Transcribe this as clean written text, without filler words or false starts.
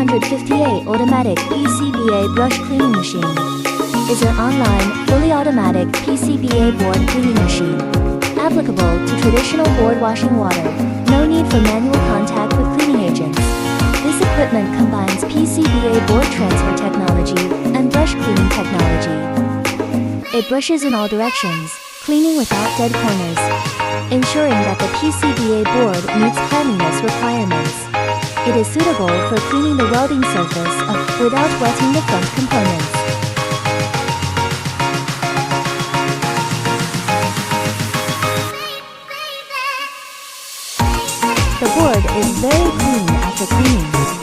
DEZ-C758 automatic PCBA brush cleaning machine is an online, fully automatic PCBA board cleaning machine. Applicable to traditional board washing water. No need for manual contact with cleaning agents. This equipment combines PCBA board transfer technology and brush cleaning technology. It brushes in all directions, cleaning without dead corners, ensuring that the PCBA board meets cleanliness requirements. It is suitable for cleaning the welding surface without wetting the front components. The board is very clean after cleaning.